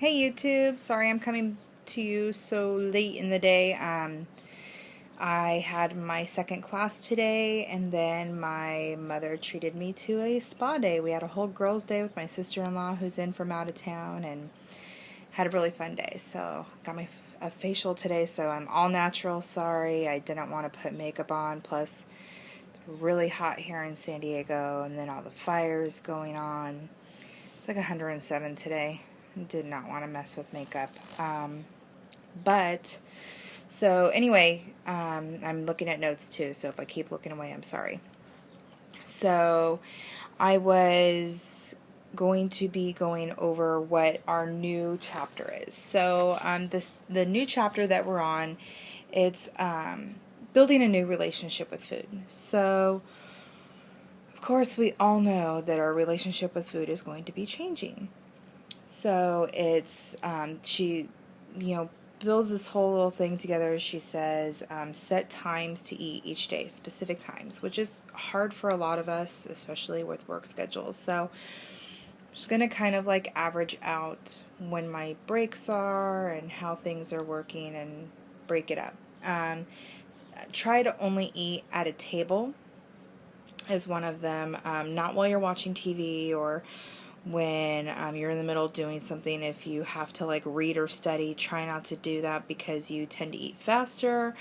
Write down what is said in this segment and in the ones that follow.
Hey YouTube, sorry I'm coming to you so late in the day. I had my second class today, and then my mother treated me to a spa day. We had a whole girls' day with my sister-in-law who's in from out of town, and had a really fun day. So got my a facial today, so I'm all natural. Sorry, I didn't want to put makeup on. Plus, really hot here in San Diego, and then all the fires going on. It's like 107 today. Did not want to mess with makeup. But, so anyway, I'm looking at notes too, so if I keep looking away, I'm sorry. So, I was going to be going over what our new chapter is. So, the new chapter that we're on, it's building a new relationship with food. So, of course, we all know that our relationship with food is going to be changing. So it's, she, builds this whole little thing together. She says, set times to eat each day, specific times, which is hard for a lot of us, especially with work schedules. So I'm just going to kind of like average out when my breaks are and how things are working and break it up. Try to only eat at a table is one of them, not while you're watching TV or when you're in the middle of doing something. If you have to like read or study, try not to do that because you tend to eat faster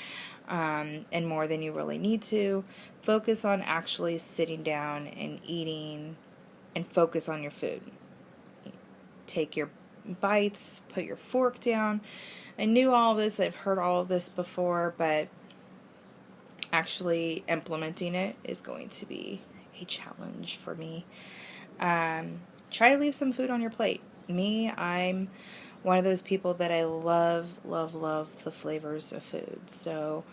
and more than you really need to. Focus on actually sitting down and eating and focus on your food. Take your bites, put your fork down. I knew all this, I've heard all of this before, but actually implementing it is going to be a challenge for me. Try to leave some food on your plate. Me, I'm one of those people that I love, love, love the flavors of food. So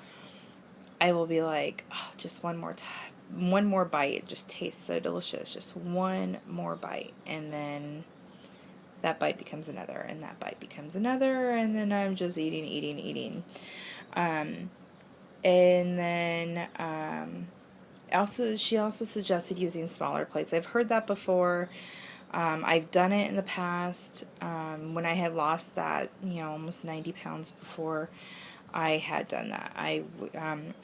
I will be like, oh, just one more time, one more bite. It just tastes so delicious. Just one more bite. And then that bite becomes another, and that bite becomes another, and then I'm just eating, eating, eating. And then she also suggested using smaller plates. I've heard that before. I've done it in the past when I had lost that, almost 90 pounds before. I had done that. I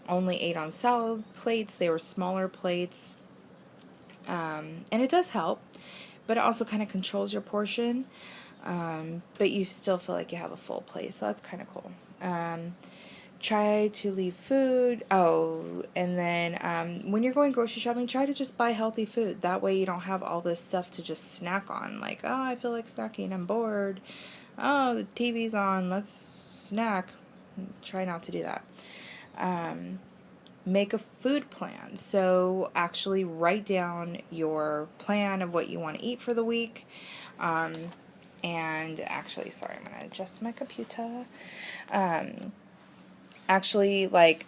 only ate on salad plates. They were smaller plates. And it does help, but it also kind of controls your portion. But you still feel like you have a full plate, so that's kind of cool. Try to leave food. Oh, and then when you're going grocery shopping, try to just buy healthy food. That way you don't have all this stuff to just snack on. Like, oh, I feel like snacking, I'm bored. Oh, the TV's on, let's snack. Try not to do that. Make a food plan. So actually write down your plan of what you want to eat for the week. And actually, sorry, I'm going to adjust my computer. Actually, like,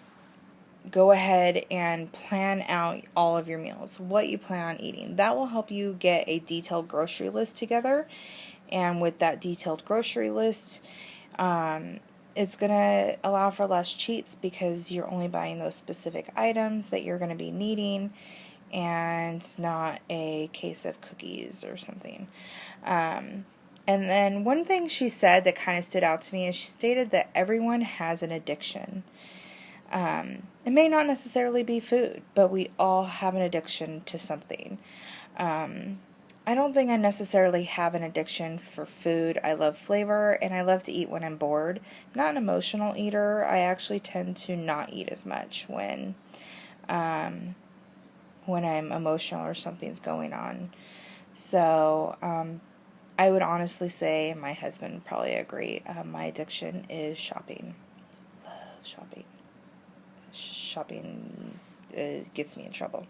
go ahead and plan out all of your meals, what you plan on eating. That will help you get a detailed grocery list together. And with that detailed grocery list, it's going to allow for less cheats because you're only buying those specific items that you're going to be needing, and not a case of cookies or something. And then one thing she said that kind of stood out to me is she stated that everyone has an addiction. It may not necessarily be food, but we all have an addiction to something. I don't think I necessarily have an addiction for food. I love flavor, and I love to eat when I'm bored. I'm not an emotional eater. I actually tend to not eat as much when I'm emotional or something's going on. So, I would honestly say, my husband would probably agree, my addiction is shopping. Love shopping. Shopping gets me in trouble.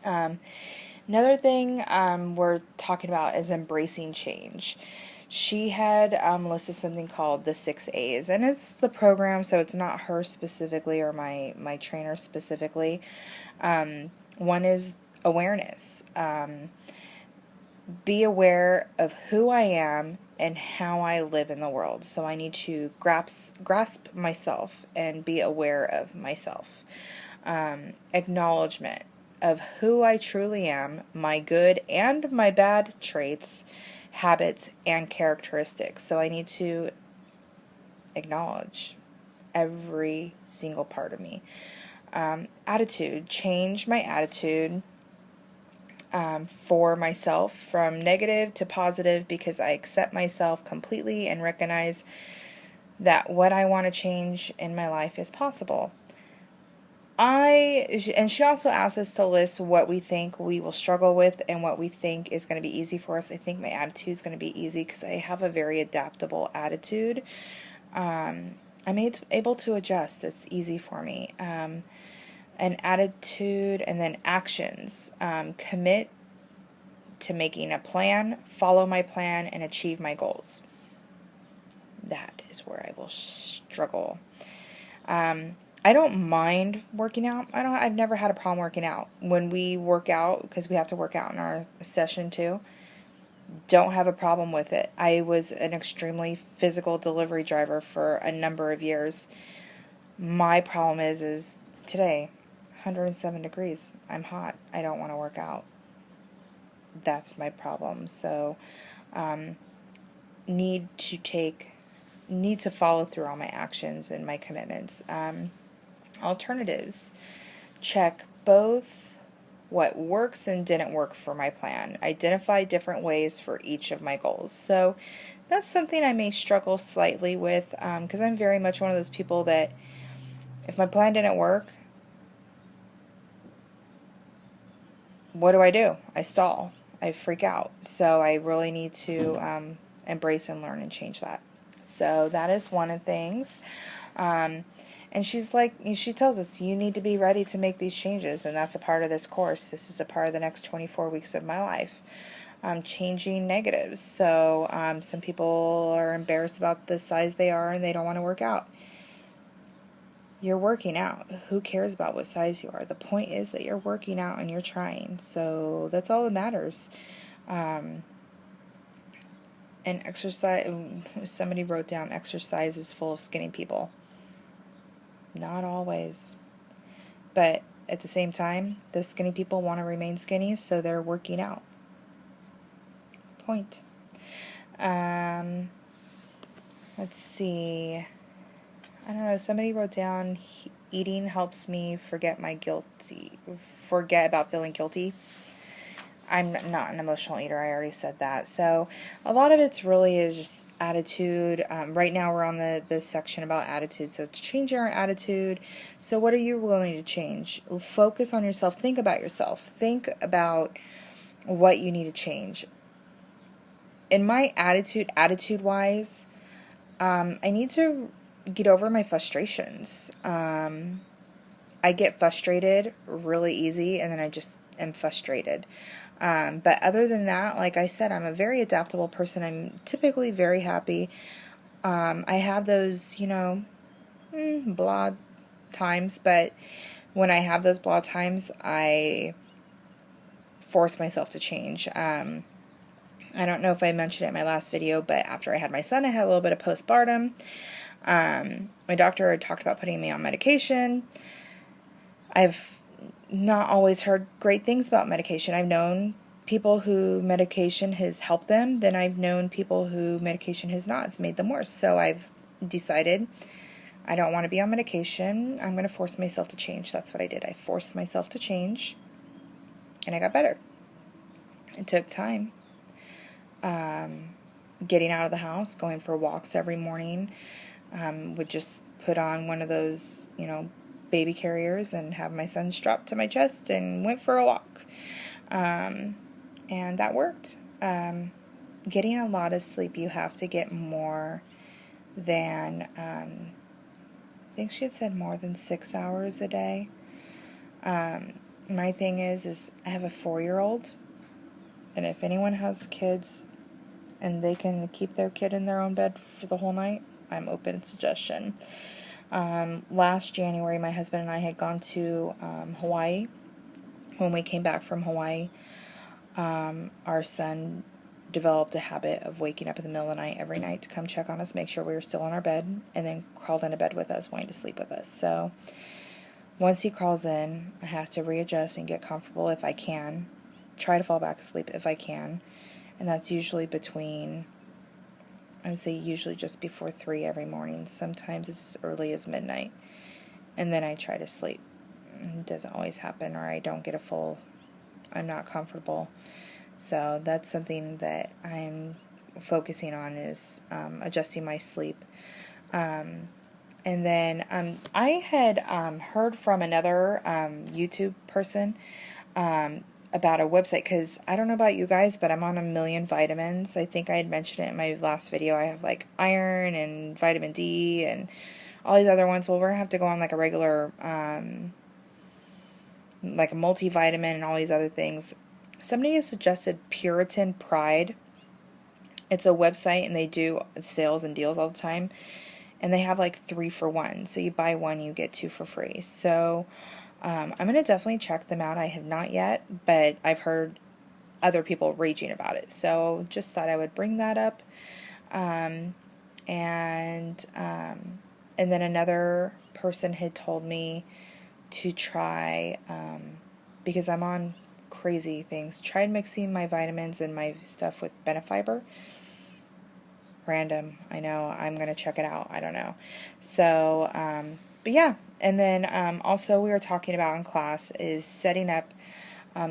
Another thing we're talking about is embracing change. She had listed something called the 6 A's, and it's the program, so it's not her specifically or my trainer specifically. One is awareness. Be aware of who I am and how I live in the world. So I need to grasp myself and be aware of myself. Acknowledgement of who I truly am, my good and my bad traits, habits, and characteristics. So I need to acknowledge every single part of me. Attitude, change my attitude for myself from negative to positive, because I accept myself completely and recognize that what I want to change in my life is possible. And she also asked us to list what we think we will struggle with and what we think is going to be easy for us. I think my attitude is going to be easy because I have a very adaptable attitude. I'm able to adjust. It's easy for me. An attitude, and then actions. Commit to making a plan, follow my plan, and achieve my goals. That is where I will struggle. I don't mind working out. I've never had a problem working out. When we work out, because we have to work out in our session too, don't have a problem with it. I was an extremely physical delivery driver for a number of years. My problem is today, 107 degrees. I'm hot. I don't want to work out. That's my problem. So, need to follow through on my actions and my commitments. Alternatives. Check both what works and didn't work for my plan. Identify different ways for each of my goals. So that's something I may struggle slightly with, because I'm very much one of those people that if my plan didn't work, what do? I stall. I freak out. So I really need to embrace and learn and change that. So that is one of the things. And she tells us, you need to be ready to make these changes, and that's a part of this course. This is a part of the next 24 weeks of my life. Changing negatives. So some people are embarrassed about the size they are and they don't want to work out. You're working out. Who cares about what size you are? The point is that you're working out and you're trying. So that's all that matters. And exercise, somebody wrote down, exercise is full of skinny people. Not always. But at the same time, those skinny people want to remain skinny, so they're working out. Point. Let's see. I don't know, somebody wrote down, eating helps me forget about feeling guilty. I'm not an emotional eater, I already said that. So a lot of it's really is just attitude. Right now we're on the section about attitude. So change your attitude. So what are you willing to change? Focus on yourself. Think about yourself. Think about what you need to change. In my attitude-wise, I need to get over my frustrations. I get frustrated really easy, and then I just am frustrated. But other than that, like I said, I'm a very adaptable person. I'm typically very happy. I have those, blah times, but when I have those blah times, I force myself to change. I don't know if I mentioned it in my last video, but after I had my son, I had a little bit of postpartum. My doctor had talked about putting me on medication. I've not always heard great things about medication. I've known people who medication has helped them, then I've known people who medication has not. It's made them worse. So I've decided I don't want to be on medication. I'm going to force myself to change. That's what I did. I forced myself to change, and I got better. It took time. Getting out of the house, going for walks every morning, would just put on one of those, baby carriers and have my son strapped to my chest and went for a walk. And that worked. Getting a lot of sleep, you have to get more than, I think she had said more than 6 hours a day. My thing is I have a 4-year-old, and if anyone has kids and they can keep their kid in their own bed for the whole night, I'm open to suggestion. Last January, my husband and I had gone to Hawaii. When we came back from Hawaii, our son developed a habit of waking up in the middle of the night every night to come check on us, make sure we were still in our bed, and then crawled into bed with us, wanting to sleep with us. So once he crawls in, I have to readjust and get comfortable if I can, try to fall back asleep if I can, and that's usually between, I would say usually just before 3 every morning. Sometimes it's as early as midnight, and then I try to sleep. It doesn't always happen, or I don't get a full, I'm not comfortable. So that's something that I'm focusing on, is adjusting my sleep. And then I had heard from another YouTube person about a website, because I don't know about you guys, but I'm on a million vitamins. I think I had mentioned it in my last video. I have like iron and vitamin D and all these other ones. Well, we're going to have to go on like a regular, like a multivitamin and all these other things. Somebody has suggested Puritan Pride. It's a website, and they do sales and deals all the time. And they have like 3 for 1. So you buy one, you get 2 for free. So I'm going to definitely check them out. I have not yet, but I've heard other people raging about it. So just thought I would bring that up. And then another person had told me to try, because I'm on crazy things, tried mixing my vitamins and my stuff with Benefiber. Random, I know. I'm going to check it out. I don't know. So, but yeah. And then also we were talking about in class is setting up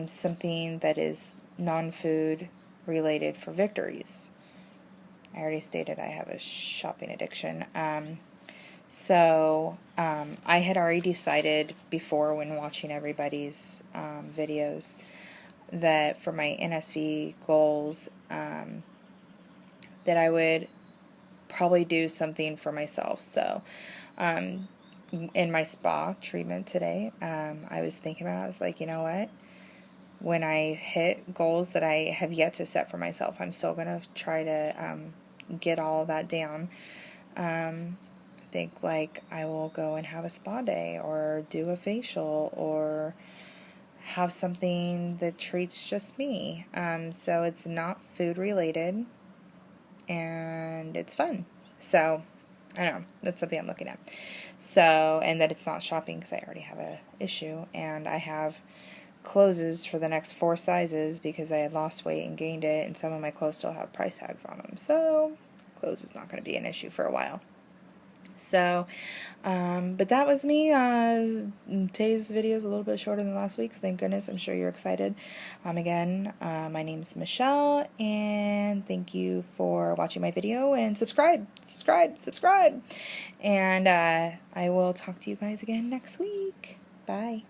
something that is non-food related for victories. I already stated I have a shopping addiction. So I had already decided before, when watching everybody's videos, that for my NSV goals, that I would probably do something for myself. So in my spa treatment today, I was thinking about it. I was like, you know what? When I hit goals that I have yet to set for myself, I'm still going to try to get all of that down. Think like I will go and have a spa day, or do a facial, or have something that treats just me. So it's not food related, and it's fun. So I don't know, that's something I'm looking at. So, and that it's not shopping, because I already have a issue, and I have clothes for the next 4 sizes because I had lost weight and gained it, and some of my clothes still have price tags on them. So clothes is not going to be an issue for a while. So, but that was me. Today's video is a little bit shorter than last week's. Thank goodness. I'm sure you're excited. Again, my name's Michelle, and thank you for watching my video, and subscribe. And I will talk to you guys again next week. Bye.